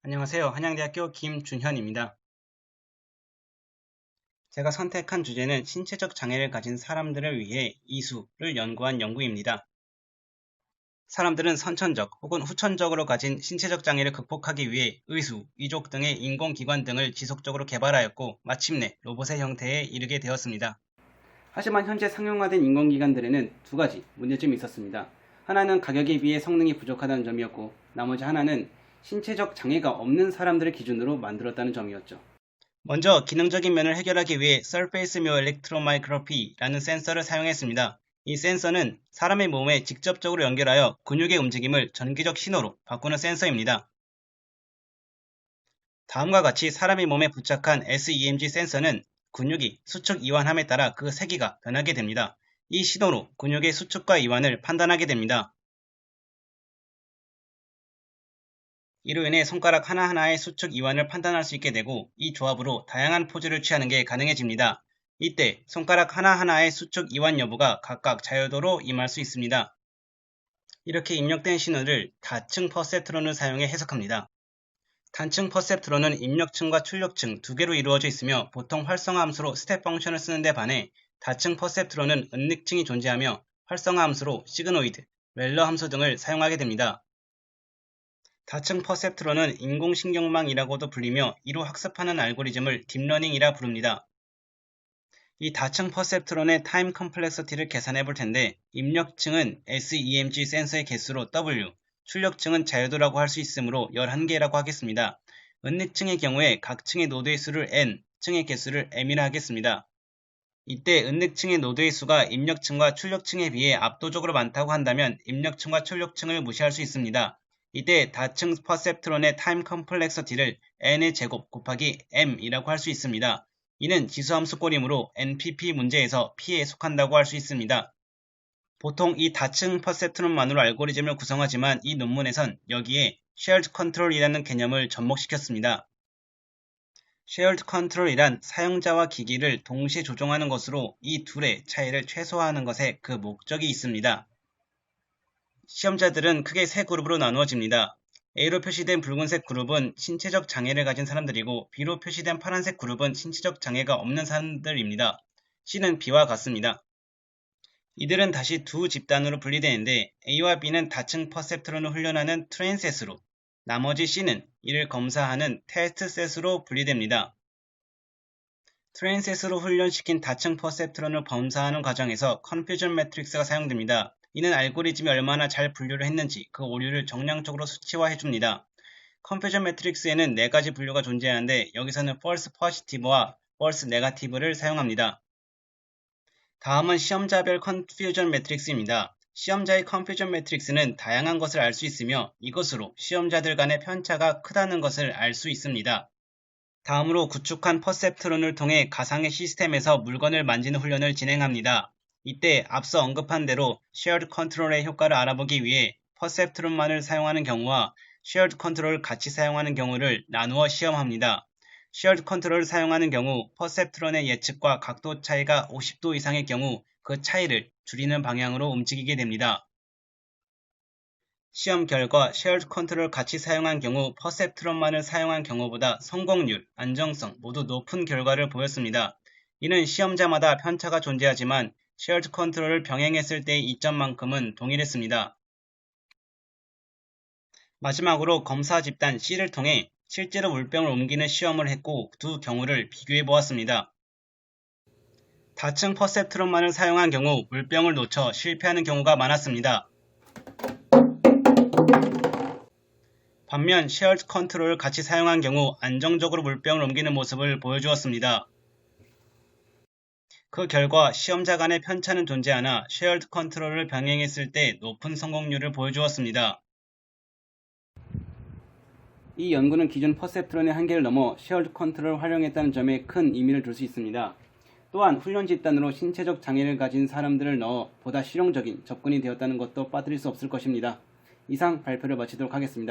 안녕하세요. 한양대학교 김준현입니다. 제가 선택한 주제는 신체적 장애를 가진 사람들을 위해 이수를 연구한 연구입니다. 사람들은 선천적 혹은 후천적으로 가진 신체적 장애를 극복하기 위해 의수, 이족 등의 인공기관 등을 지속적으로 개발하였고 마침내 로봇의 형태에 이르게 되었습니다. 하지만 현재 상용화된 인공기관들에는 두 가지 문제점이 있었습니다. 하나는 가격에 비해 성능이 부족하다는 점이었고 나머지 하나는 신체적 장애가 없는 사람들을 기준으로 만들었다는 점이었죠. 먼저 기능적인 면을 해결하기 위해 Surface Mio Electromicropy라는 센서를 사용했습니다. 이 센서는 사람의 몸에 직접적으로 연결하여 근육의 움직임을 전기적 신호로 바꾸는 센서입니다. 다음과 같이 사람의 몸에 부착한 SEMG 센서는 근육이 수축 이완함에 따라 그 세기가 변하게 됩니다. 이 신호로 근육의 수축과 이완을 판단하게 됩니다. 이로 인해 손가락 하나하나의 수축 이완을 판단할 수 있게 되고 이 조합으로 다양한 포즈를 취하는 게 가능해집니다. 이때 손가락 하나하나의 수축 이완 여부가 각각 자유도로 임할 수 있습니다. 이렇게 입력된 신호를 다층 퍼셉트론을 사용해 해석합니다. 단층 퍼셉트론은 입력층과 출력층 두 개로 이루어져 있으며 보통 활성화 함수로 스텝 펑션을 쓰는 데 반해 다층 퍼셉트론은 은닉층이 존재하며 활성화 함수로 시그노이드, 웰러 함수 등을 사용하게 됩니다. 다층 퍼셉트론은 인공신경망이라고도 불리며 이로 학습하는 알고리즘을 딥러닝이라 부릅니다. 이 다층 퍼셉트론의 타임 컴플렉서티를 계산해 볼 텐데 입력층은 SEMG 센서의 개수로 W, 출력층은 자유도라고 할 수 있으므로 11개라고 하겠습니다. 은닉층의 경우에 각 층의 노드의 수를 N, 층의 개수를 M이라 하겠습니다. 이때 은닉층의 노드의 수가 입력층과 출력층에 비해 압도적으로 많다고 한다면 입력층과 출력층을 무시할 수 있습니다. 이때 다층 퍼셉트론의 타임 컴플렉서티를 n의 제곱 곱하기 m이라고 할 수 있습니다. 이는 지수함수 꼴이므로 NPP 문제에서 P에 속한다고 할 수 있습니다. 보통 이 다층 퍼셉트론만으로 알고리즘을 구성하지만 이 논문에선 여기에 Shared Control이라는 개념을 접목시켰습니다. Shared Control이란 사용자와 기기를 동시에 조종하는 것으로 이 둘의 차이를 최소화하는 것에 그 목적이 있습니다. 시험자들은 크게 세 그룹으로 나누어집니다. A로 표시된 붉은색 그룹은 신체적 장애를 가진 사람들이고 B로 표시된 파란색 그룹은 신체적 장애가 없는 사람들입니다. C는 B와 같습니다. 이들은 다시 두 집단으로 분리되는데 A와 B는 다층 퍼셉트론을 훈련하는 트레인셋으로 나머지 C는 이를 검사하는 테스트셋으로 분리됩니다. 트레인셋으로 훈련시킨 다층 퍼셉트론을 검사하는 과정에서 컨퓨전 매트릭스가 사용됩니다. 이는 알고리즘이 얼마나 잘 분류를 했는지 그 오류를 정량적으로 수치화해줍니다. 컨퓨전 매트릭스에는 4가지 분류가 존재하는데 여기서는 false positive와 false negative를 사용합니다. 다음은 시험자별 컨퓨전 매트릭스입니다. 시험자의 컨퓨전 매트릭스는 다양한 것을 알 수 있으며 이것으로 시험자들 간의 편차가 크다는 것을 알 수 있습니다. 다음으로 구축한 퍼셉트론을 통해 가상의 시스템에서 물건을 만지는 훈련을 진행합니다. 이때 앞서 언급한 대로 Shared Control의 효과를 알아보기 위해 퍼셉트론만을 사용하는 경우와 Shared Control을 같이 사용하는 경우를 나누어 시험합니다. Shared Control을 사용하는 경우 퍼셉트론의 예측과 각도 차이가 50도 이상의 경우 그 차이를 줄이는 방향으로 움직이게 됩니다. 시험 결과 Shared Control을 같이 사용한 경우 퍼셉트론만을 사용한 경우보다 성공률, 안정성 모두 높은 결과를 보였습니다. 이는 시험자마다 편차가 존재하지만 Shared Control을 병행했을 때의 이점만큼은 동일했습니다. 마지막으로 검사 집단 C를 통해 실제로 물병을 옮기는 시험을 했고 두 경우를 비교해 보았습니다. 다층 퍼셉트론만을 사용한 경우 물병을 놓쳐 실패하는 경우가 많았습니다. 반면 Shared Control을 같이 사용한 경우 안정적으로 물병을 옮기는 모습을 보여주었습니다. 그 결과 시험자 간의 편차는 존재하나 Shared Control을 병행했을 때 높은 성공률을 보여주었습니다. 이 연구는 기존 퍼셉트론의 한계를 넘어 Shared Control을 활용했다는 점에 큰 의미를 둘 수 있습니다. 또한 훈련 집단으로 신체적 장애를 가진 사람들을 넣어 보다 실용적인 접근이 되었다는 것도 빠뜨릴 수 없을 것입니다. 이상 발표를 마치도록 하겠습니다.